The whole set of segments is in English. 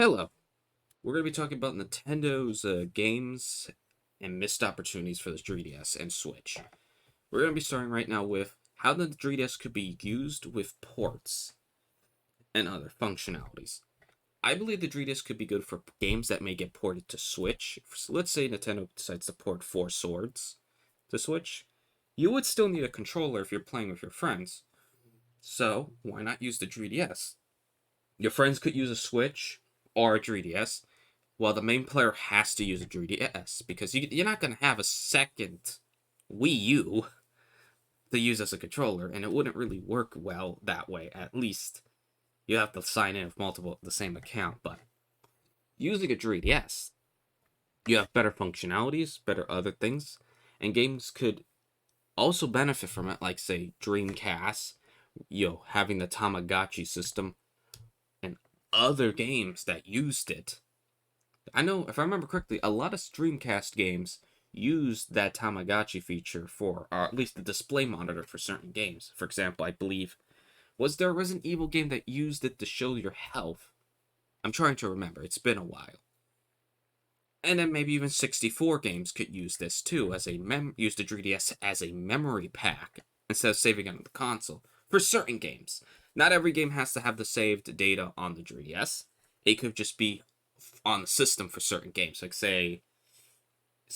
Hello. We're going to be talking about Nintendo's games and missed opportunities for the 3DS and Switch. We're going to be starting right now with how the 3DS could be used with ports and other functionalities. I believe the 3DS could be good for games that may get ported to Switch. So let's say Nintendo decides to port Four Swords to Switch. You would still need a controller if you're playing with your friends. So why not use the 3DS? Your friends could use a Switch or a 3DS. Well, the main player has to use a 3DS because you're not going to have a second Wii U to use as a controller, and it wouldn't really work well that way. At least you have to sign in with multiple the same account. But using a 3DS, you have better functionalities, better other things, and games could also benefit from it. Like say Dreamcast, having the Tamagotchi system, and other games that used it. I know, if I remember correctly, a lot of Dreamcast games used that Tamagotchi feature for, or at least the display monitor for certain games. For example, I believe, was there a Resident Evil game that used it to show your health? I'm trying to remember, it's been a while. And then maybe even 64 games could use this too, as use the 3DS as a memory pack, instead of saving it on the console, for certain games. Not every game has to have the saved data on the 3DS. It could just be on the system for certain games. Like say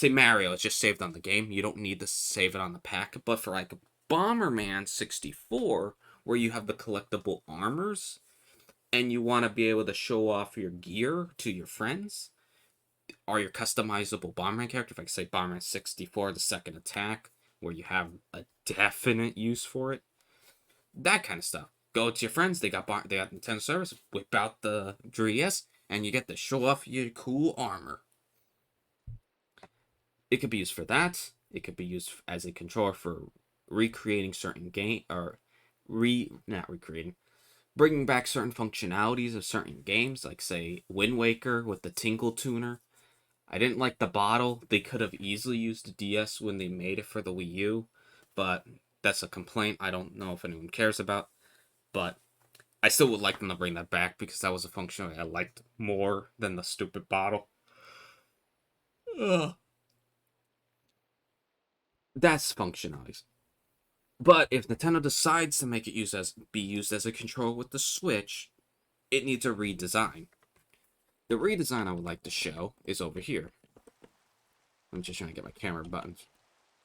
Mario, it's just saved on the game. You don't need to save it on the pack. But for like Bomberman 64, where you have the collectible armors and you want to be able to show off your gear to your friends, or your customizable Bomberman character, if I say Bomberman 64, the second attack, where you have a definite use for it, that kind of stuff. Go to your friends, they got Nintendo service, whip out the 3DS, and you get to show off your cool armor. It could be used for that. It could be used as a controller for recreating certain not recreating, bringing back certain functionalities of certain games, like say Wind Waker with the Tingle Tuner. I didn't like the bottle. They could have easily used the DS when they made it for the Wii U, but that's a complaint I don't know if anyone cares about. But I still would like them to bring that back because that was a function I liked more than the stupid bottle. Ugh. That's functionalities. But if Nintendo decides to make it be used as a controller with the Switch, it needs a redesign. The redesign I would like to show is over here. I'm just trying to get my camera buttons.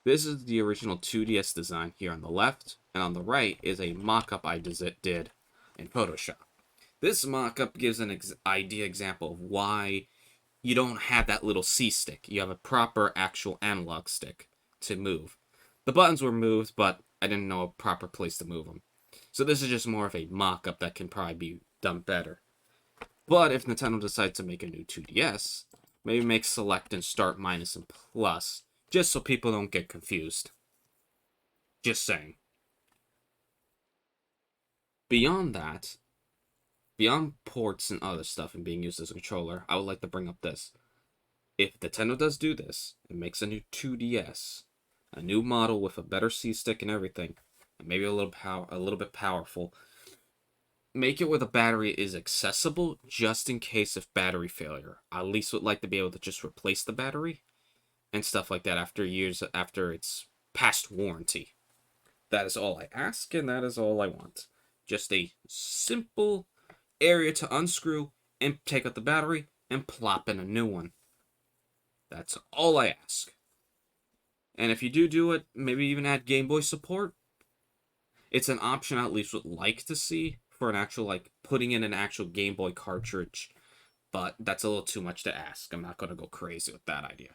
This is the original 2DS design here on the left, and on the right is a mock-up I did in Photoshop. This mock-up gives an idea example of why you don't have that little C stick. You have a proper actual analog stick to move. The buttons were moved, but I didn't know a proper place to move them. So this is just more of a mock-up that can probably be done better. But if Nintendo decides to make a new 2DS, maybe make select and start minus and plus, just so people don't get confused. Just saying. Beyond that, beyond ports and other stuff and being used as a controller, I would like to bring up this. If Nintendo does do this and makes a new 2DS, a new model with a better C stick and everything, and maybe a little bit powerful, make it where the battery is accessible just in case of battery failure. I at least would like to be able to just replace the battery and stuff like that after it's past warranty. That is all I ask, and that is all I want. Just a simple area to unscrew and take out the battery and plop in a new one. That's all I ask. And if you do it, maybe even add Game Boy support. It's an option I at least would like to see for an actual, like, putting in an actual Game Boy cartridge. But that's a little too much to ask. I'm not going to go crazy with that idea.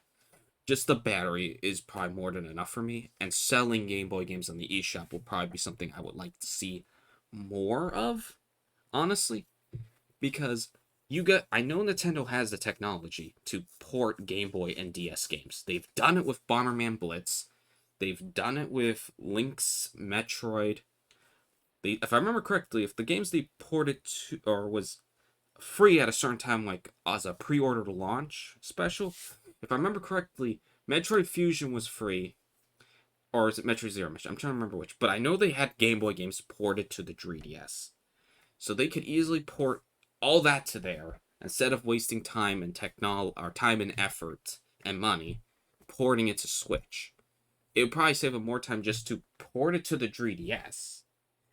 Just the battery is probably more than enough for me. And selling Game Boy games on the eShop will probably be something I would like to see more of, honestly. Because I know Nintendo has the technology to port Game Boy and DS games. They've done it with Bomberman Blitz. They've done it with Link's Metroid. If I remember correctly, if the games they ported to or was free at a certain time, like as a pre-order to launch special, if I remember correctly, Metroid Fusion was free, or is it Metroid Zero Mission? I'm trying to remember which, but I know they had Game Boy games ported to the 3DS, so they could easily port all that to there instead of wasting time and time and effort and money porting it to Switch. It would probably save them more time just to port it to the 3DS,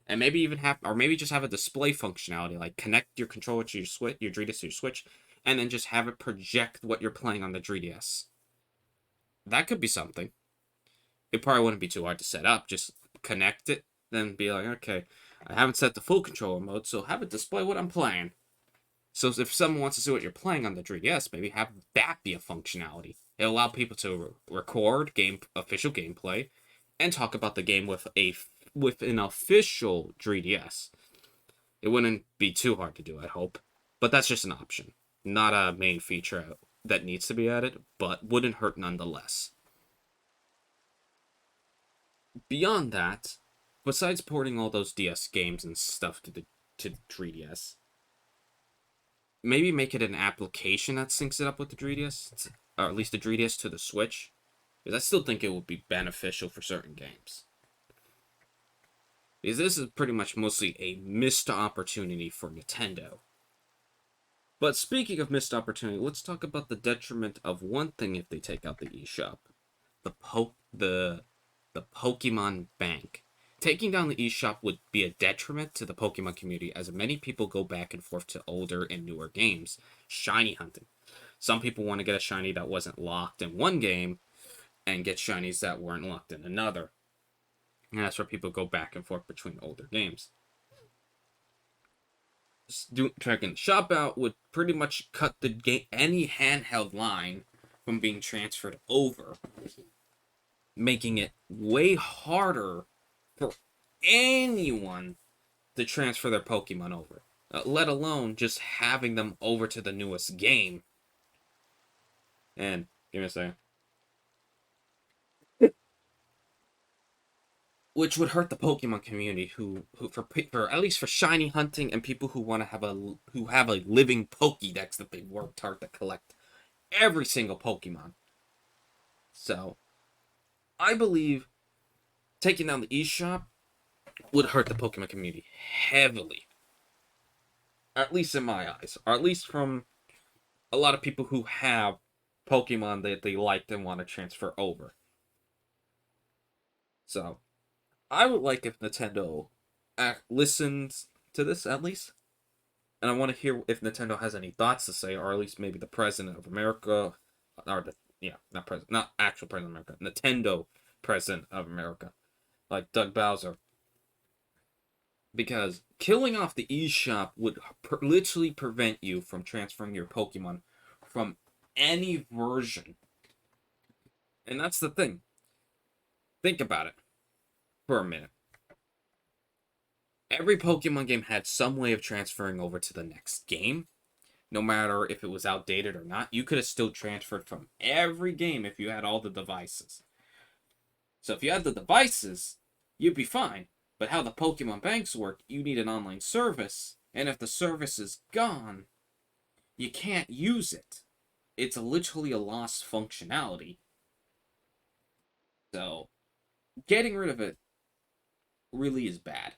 and maybe even have, or maybe just have a display functionality, like connect your controller to your Switch, your 3DS to your Switch, and then just have it project what you're playing on the 3DS. That could be something. It probably wouldn't be too hard to set up. Just connect it, then be like, okay, I haven't set the full controller mode, so have it display what I'm playing. So if someone wants to see what you're playing on the 3DS, maybe have that be a functionality. It'll allow people to record official gameplay and talk about the game with an official 3DS. It wouldn't be too hard to do, I hope. But that's just an option. Not a main feature that needs to be added, but wouldn't hurt nonetheless. Beyond that, besides porting all those DS games and stuff to the 3DS, maybe make it an application that syncs it up with the 3DS, or at least the 3DS to the Switch, because I still think it would be beneficial for certain games. Because this is pretty much mostly a missed opportunity for Nintendo. But speaking of missed opportunity, let's talk about the detriment of one thing if they take out the eShop. The Pokemon Bank. Taking down the eShop would be a detriment to the Pokemon community, as many people go back and forth to older and newer games, shiny hunting. Some people want to get a shiny that wasn't locked in one game, and get shinies that weren't locked in another. And that's where people go back and forth between older games. Tracking the shop out would pretty much cut any handheld line from being transferred over, making it way harder for anyone to transfer their Pokemon over, let alone just having them over to the newest game. And give me a second. Which would hurt the Pokemon community, who for at least for shiny hunting and people who want to have a living Pokédex that they worked hard to collect every single Pokemon. So, I believe taking down the eShop would hurt the Pokemon community heavily. At least in my eyes. Or at least from a lot of people who have Pokemon that they liked and want to transfer over. So, I would like if Nintendo listens to this at least. And I want to hear if Nintendo has any thoughts to say, or at least maybe the President of America, or not actual President of America, Nintendo President of America, like Doug Bowser. Because killing off the eShop would literally prevent you from transferring your Pokemon from any version. And that's the thing. Think about it for a minute. Every Pokemon game had some way of transferring over to the next game. No matter if it was outdated or not, you could have still transferred from every game if you had all the devices. So if you had the devices, you'd be fine. But how the Pokemon banks work, you need an online service, and if the service is gone, you can't use it. It's literally a lost functionality. So, getting rid of it really is bad.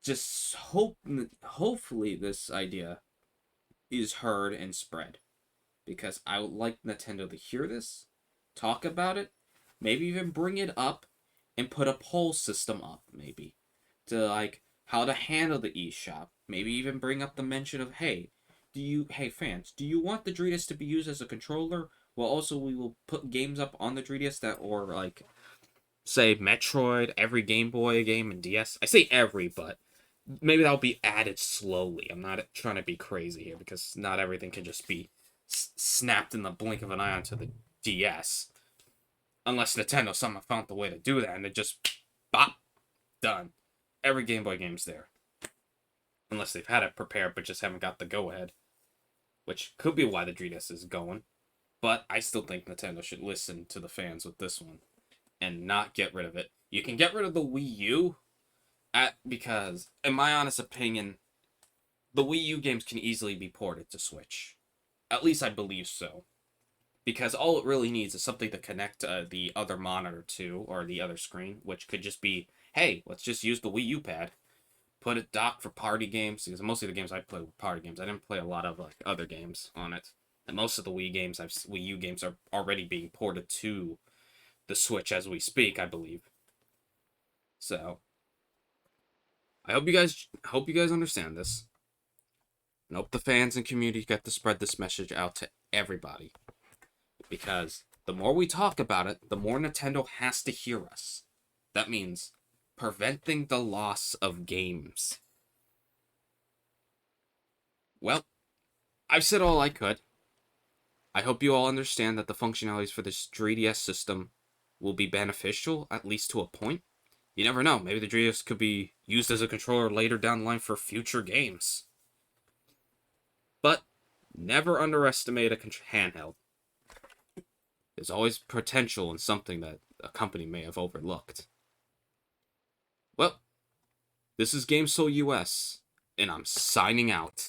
Just hopefully this idea is heard and spread. Because I would like Nintendo to hear this, talk about it, maybe even bring it up, and put a poll system up, maybe, to like how to handle the eShop. Maybe even bring up the mention of, hey, fans, do you want the 3DS to be used as a controller? Well, also we will put games up on the 3DS that, or like, say Metroid, every Game Boy game, and DS. I say every, but maybe that'll be added slowly. I'm not trying to be crazy here because not everything can just be snapped in the blink of an eye onto the DS. Unless Nintendo somehow found the way to do that, and it just, bop, done. Every Game Boy game's there. Unless they've had it prepared, but just haven't got the go-ahead. Which could be why the 3DS is going. But I still think Nintendo should listen to the fans with this one. And not get rid of it. You can get rid of the Wii U, because, in my honest opinion, the Wii U games can easily be ported to Switch. At least I believe so. Because all it really needs is something to connect the other monitor to, or the other screen, which could just be, hey, let's just use the Wii U pad. put it docked for party games because most of the games I play were party games. I didn't play a lot of like other games on it. And most of the Wii U games are already being ported to the Switch as we speak, I believe. So I hope you guys understand this. And hope the fans and community get to spread this message out to everybody. Because the more we talk about it, the more Nintendo has to hear us. That means preventing the loss of games. Well, I've said all I could. I hope you all understand that the functionalities for this 3DS system will be beneficial, at least to a point. You never know, maybe the 3DS could be used as a controller later down the line for future games. But never underestimate a handheld. There's always potential in something that a company may have overlooked. Well, this is GameSoul US, and I'm signing out.